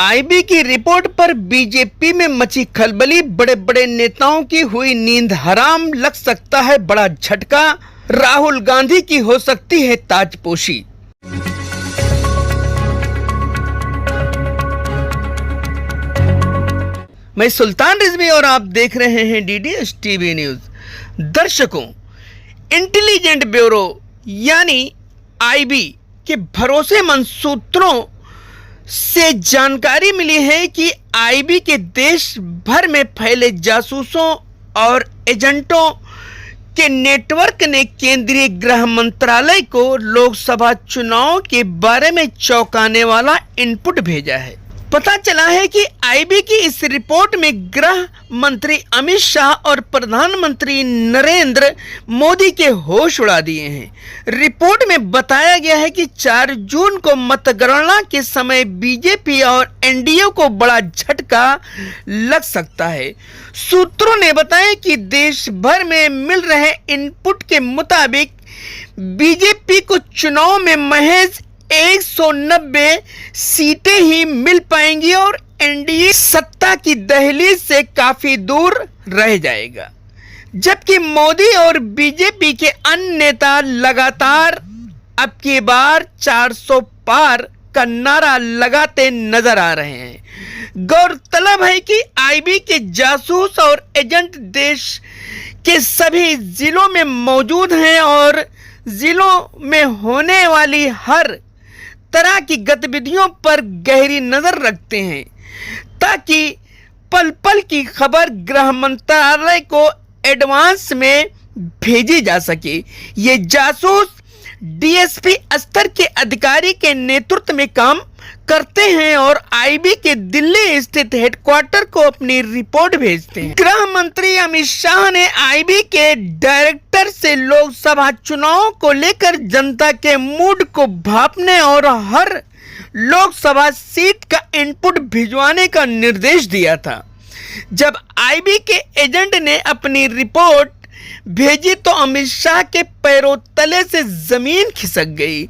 IB की report पर BJP में मची खलबली, बड़े बड़े नेताओं की हुई नींद हराम, लग सकता है बड़ा झटका, राहुल गांधी की हो सकती है ताजपोशी। मैं सुल्तान रिजवी और आप देख रहे हैं डीडीएस टीवी न्यूज। दर्शकों, इंटेलिजेंट ब्यूरो यानी आईबी के भरोसेमंद सूत्रों से जानकारी मिली है कि आईबी के देश भर में फैले जासूसों और एजेंटों के नेटवर्क ने केंद्रीय गृह मंत्रालय को लोकसभा चुनाव के बारे में चौंकाने वाला इनपुट भेजा है। पता चला है कि आईबी की इस रिपोर्ट में गृह मंत्री अमित शाह और प्रधानमंत्री नरेंद्र मोदी के होश उड़ा दिए हैं। रिपोर्ट में बताया गया है कि 4 जून को मतगणना के समय बीजेपी और एनडीए को बड़ा झटका लग सकता है। सूत्रों ने बताया कि देश भर में मिल रहे इनपुट के मुताबिक बीजेपी को चुनाव में महज 190 सीटें ही मिल पाएंगी और एनडीए सत्ता की दहलीज से काफी दूर रह जाएगा, जबकि मोदी और बीजेपी के अन्य नेता लगातार अब की बार 400 पार का नारा लगाते नजर आ रहे हैं। गौरतलब है कि आईबी के जासूस और एजेंट देश के सभी जिलों में मौजूद हैं और जिलों में होने वाली हर तरह की गतिविधियों पर गहरी नजर रखते हैं, ताकि पल पल की खबर गृह मंत्रालय को एडवांस में भेजी जा सके। ये जासूस डीएसपी स्तर के अधिकारी के नेतृत्व में काम करते हैं और आईबी के दिल्ली स्थित हेडक्वार्टर को अपनी रिपोर्ट भेजते हैं। गृह मंत्री अमित शाह ने आईबी के डायरेक्टर से लोकसभा चुनाव को लेकर जनता के मूड को भांपने और हर लोकसभा सीट का इनपुट भिजवाने का निर्देश दिया था। जब आईबी के एजेंट ने अपनी रिपोर्ट भेजी तो अमित शाह के पैरों तले से जमीन खिसक गई।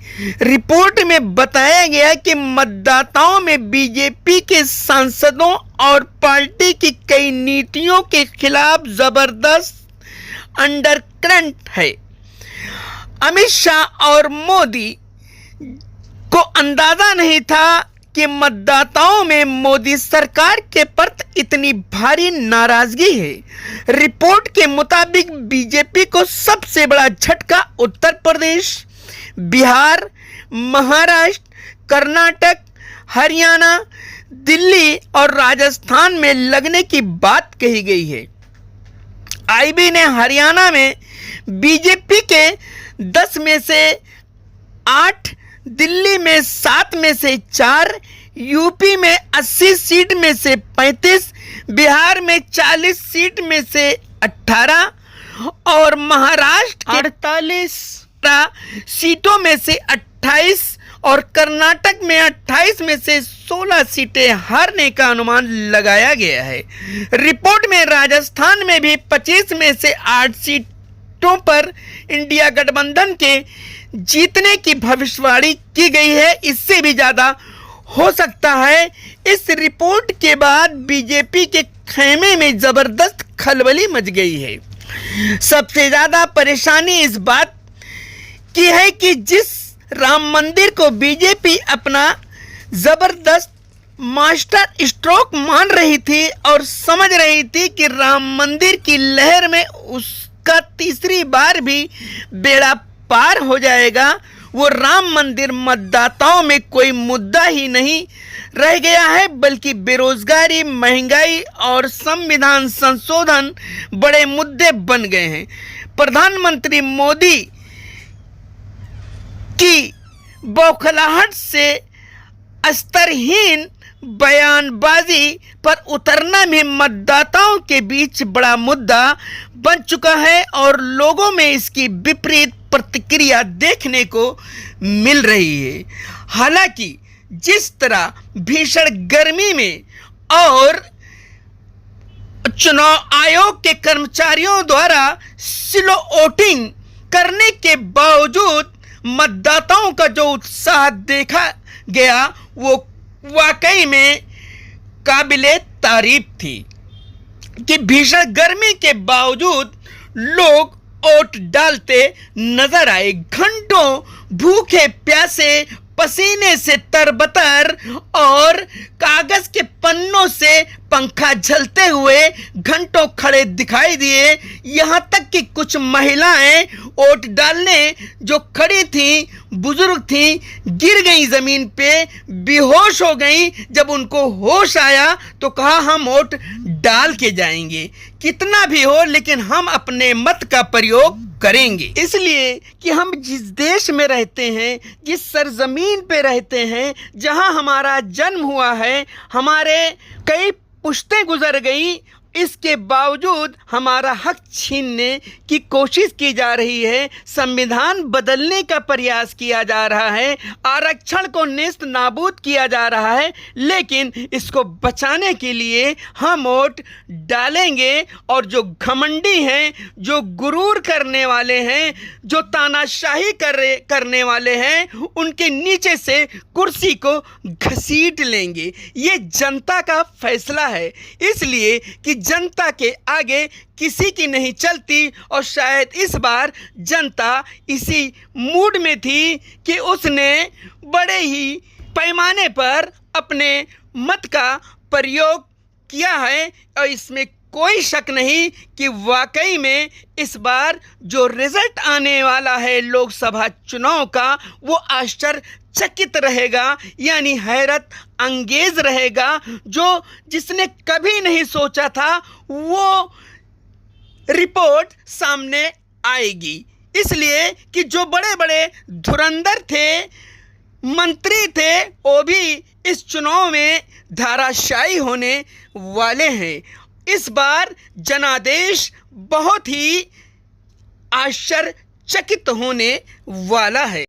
रिपोर्ट में बताया गया कि मतदाताओं में बीजेपी के सांसदों और पार्टी की कई नीतियों के खिलाफ जबरदस्त अंडरकरंट है। अमित शाह और मोदी को अंदाजा नहीं था कि मतदाताओं में मोदी सरकार के प्रति इतनी भारी नाराजगी है। रिपोर्ट के मुताबिक बीजेपी को सबसे बड़ा झटका उत्तर प्रदेश, बिहार, महाराष्ट्र, कर्नाटक, हरियाणा, दिल्ली और राजस्थान में लगने की बात कही गई है। आईबी ने हरियाणा में बीजेपी के 10 में से 8, दिल्ली में 7 में से 4, यूपी में 80 सीट में से 35, बिहार में 40 सीट में से 18 और महाराष्ट्र 48 सीटों में से 28 और कर्नाटक में 28 में से 16 सीटें हारने का अनुमान लगाया गया है। रिपोर्ट में राजस्थान में भी 25 में से 8 सीटों पर इंडिया गठबंधन के जीतने की भविष्यवाणी की गई है। इससे भी ज्यादा हो सकता है। इस रिपोर्ट के बाद बीजेपी के खेमे में जबरदस्त खलबली मच गई है। सबसे ज्यादा परेशानी इस बात की है कि जिस राम मंदिर को बीजेपी अपना जबरदस्त मास्टर स्ट्रोक मान रही थी और समझ रही थी कि राम मंदिर की लहर में उसका तीसरी बार भी बेड़ा पार हो जाएगा, वो राम मंदिर मतदाताओं में कोई मुद्दा ही नहीं रह गया है, बल्कि बेरोजगारी, महंगाई और संविधान संशोधन बड़े मुद्दे बन गए हैं। प्रधानमंत्री मोदी की बौखलाहट से स्तरहीन बयानबाजी पर उतरना भी मतदाताओं के बीच बड़ा मुद्दा बन चुका है और लोगों में इसकी विपरीत प्रतिक्रिया देखने को मिल रही है। हालांकि जिस तरह भीषण गर्मी में और चुनाव आयोग के कर्मचारियों द्वारा स्लो वोटिंग करने के बावजूद मतदाताओं का जो उत्साह देखा गया वो वाकई में काबिले तारीफ थी कि भीषण गर्मी के बावजूद लोग वोट डालते नजर आए। घंटों भूखे प्यासे, पसीने से तरबतर और कागज के पन्नों से पंखा झलते हुए घंटों खड़े दिखाई दिए। यहां तक कि कुछ महिलाएं वोट डालने जो खड़ी थीं, बुजुर्ग थीं, गिर गई जमीन पे, बेहोश हो गई। जब उनको होश आया तो कहा हम वोट डाल के जाएंगे, कितना भी हो लेकिन हम अपने मत का प्रयोग करेंगे। इसलिए कि हम जिस देश में रहते हैं, जिस सरजमीन पे रहते हैं, जहां हमारा जन्म हुआ है, हमारे कई पुश्तें गुजर गई, इसके बावजूद हमारा हक छीनने की कोशिश की जा रही है। संविधान बदलने का प्रयास किया जा रहा है, आरक्षण को नेस्त नाबूद किया जा रहा है, लेकिन इसको बचाने के लिए हम वोट डालेंगे। और जो घमंडी हैं, जो गुरूर करने वाले हैं, जो तानाशाही करने वाले हैं, उनके नीचे से कुर्सी को घसीट लेंगे। ये जनता का फैसला है, इसलिए कि जनता के आगे किसी की नहीं चलती। और शायद इस बार जनता इसी मूड में थी कि उसने बड़े ही पैमाने पर अपने मत का प्रयोग किया है। और इसमें कोई शक नहीं कि वाकई में इस बार जो रिजल्ट आने वाला है लोकसभा चुनाव का, वो आश्चर्यचकित रहेगा, यानी हैरत अंगेज रहेगा। जिसने कभी नहीं सोचा था वो रिपोर्ट सामने आएगी। इसलिए कि जो बड़े बड़े धुरंधर थे, मंत्री थे, वो भी इस चुनाव में धाराशायी होने वाले हैं। इस बार जनादेश बहुत ही आश्चर्यचकित होने वाला है।